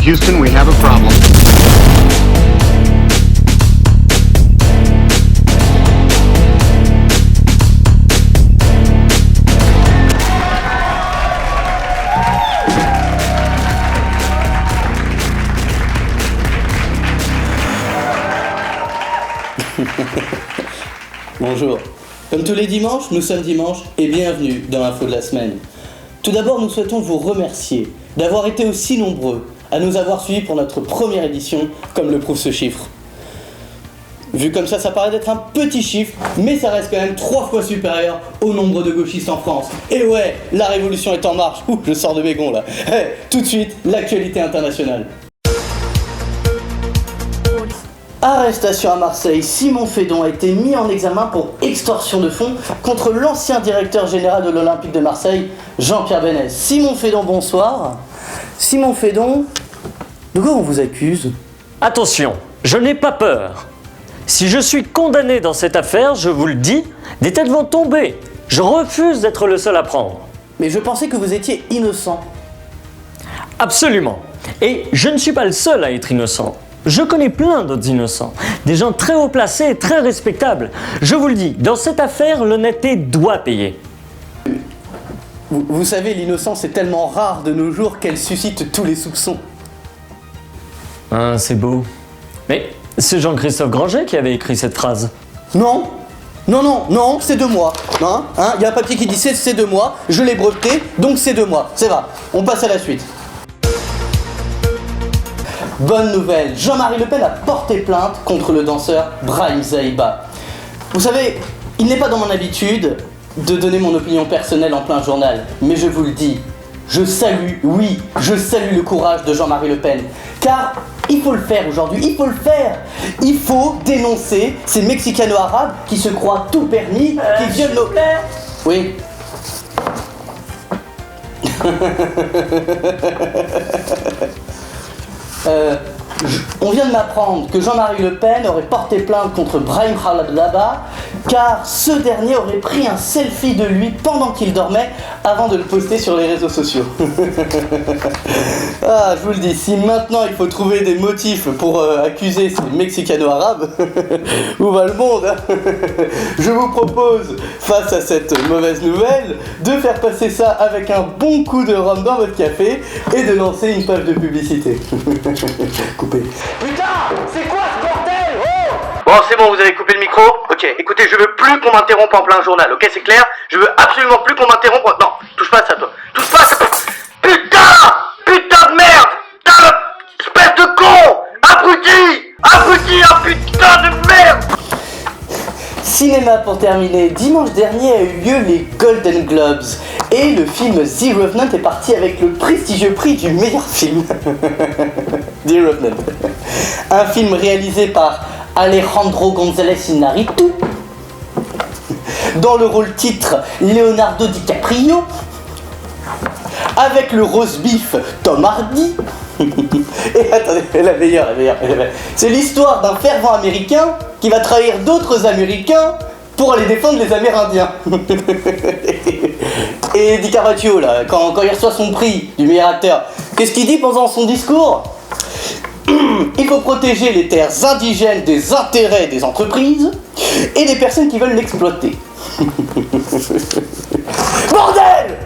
Houston, we have a problem. Bonjour. Comme tous les dimanches, nous sommes dimanche et bienvenue dans l'info de la semaine. Tout d'abord, nous souhaitons vous remercier d'avoir été aussi nombreux à nous avoir suivis pour notre première édition, comme le prouve ce chiffre. Vu comme ça paraît d'être un petit chiffre, mais ça reste quand même 3 fois supérieur au nombre de gauchistes en France. Et ouais, la révolution est en marche. Ouh, je sors de mes gonds là. Tout de suite, l'actualité internationale. Arrestation à Marseille, Simon Fédon a été mis en examen pour extorsion de fonds contre l'ancien directeur général de l'Olympique de Marseille, Jean-Pierre Benès. Simon Fédon, bonsoir. Simon Fédon, de quoi on vous accuse ? Attention, je n'ai pas peur. Si je suis condamné dans cette affaire, je vous le dis, des têtes vont tomber. Je refuse d'être le seul à prendre. Mais je pensais que vous étiez innocent. Absolument. Et je ne suis pas le seul à être innocent. Je connais plein d'autres innocents, des gens très haut placés et très respectables. Je vous le dis, dans cette affaire, l'honnêteté doit payer. Vous savez, l'innocence est tellement rare de nos jours qu'elle suscite tous les soupçons. Ah, c'est beau. Mais c'est Jean-Christophe Granger qui avait écrit cette phrase. Non, c'est de moi. Il y a un papier qui dit c'est de moi, je l'ai breveté, donc c'est de moi. C'est vrai, on passe à la suite. Bonne nouvelle, Jean-Marie Le Pen a porté plainte contre le danseur Brahim Zaïba. Vous savez, il n'est pas dans mon habitude de donner mon opinion personnelle en plein journal, mais je vous le dis, je salue le courage de Jean-Marie Le Pen, car il faut le faire aujourd'hui, il faut le faire. Il faut dénoncer ces Mexicano-Arabes qui se croient tout permis, qui violent nos... Oui. On vient de m'apprendre que Jean-Marie Le Pen aurait porté plainte contre Brahim Khalaba car ce dernier aurait pris un selfie de lui pendant qu'il dormait avant de le poster sur les réseaux sociaux. Ah, je vous le dis, si maintenant il faut trouver des motifs pour accuser ces Mexicano-Arabes, où va le monde hein. Je vous propose, face à cette mauvaise nouvelle, de faire passer ça avec un bon coup de rhum dans votre café et de lancer une page de publicité. Coupé. Putain, c'est quoi ce bordel? Oh! Bon, c'est bon, vous avez coupé le micro? Ok, écoutez, je veux plus qu'on m'interrompe en plein journal, ok, c'est clair? Je veux absolument plus qu'on m'interrompe. Non, touche pas à ça, toi. Touche pas à ça. Putain de merde! Espèce de con! Abruti, un putain de merde! Cinéma pour terminer, dimanche dernier a eu lieu les Golden Globes et le film The Revenant est parti avec le prestigieux prix du meilleur film. The Revenant. Un film réalisé par Alejandro González Iñárritu. Dans le rôle titre, Leonardo DiCaprio. Avec le roast beef Tom Hardy. Et attendez, la meilleure. C'est l'histoire d'un fervent américain qui va trahir d'autres américains pour aller défendre les Amérindiens. Et DiCaprio là, quand il reçoit son prix du meilleur acteur, qu'est-ce qu'il dit pendant son discours? Il faut protéger les terres indigènes des intérêts des entreprises et des personnes qui veulent l'exploiter. Bordel!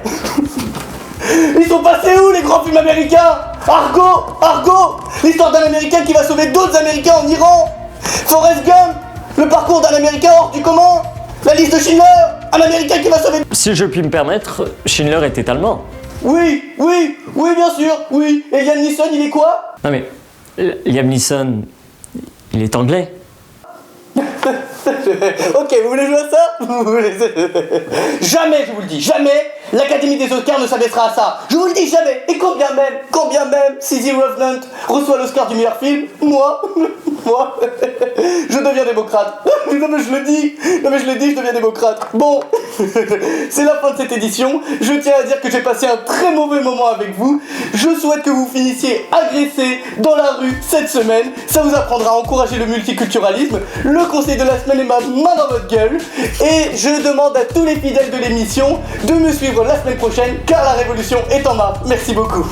Ils sont passés où les grands films américains? Argo! L'histoire d'un Américain qui va sauver d'autres Américains en Iran. Forrest Gump, le parcours d'un Américain hors du commun. La liste de Schindler, un Américain qui va sauver... Si je puis me permettre, Schindler était allemand. Oui, bien sûr, oui. Et Liam Neeson, il est quoi? Non mais, Liam Neeson, il est anglais. Ok, vous voulez jouer à ça? Jamais, je vous le dis, jamais l'Académie des Oscars ne s'abaissera à ça. Je vous le dis, jamais. Et quand bien même, si The Revenant reçoit l'Oscar du meilleur film, moi, je deviens démocrate. Non mais je le dis, je deviens démocrate. Bon, c'est la fin de cette édition. Je tiens à dire que j'ai passé un très mauvais moment avec vous. Je souhaite que vous finissiez agressés dans la rue cette semaine. Ça vous apprendra à encourager le multiculturalisme. Le conseil de la semaine est ma main dans votre gueule. Et je demande à tous les fidèles de l'émission de me suivre la semaine prochaine car la révolution est en marche. Merci beaucoup.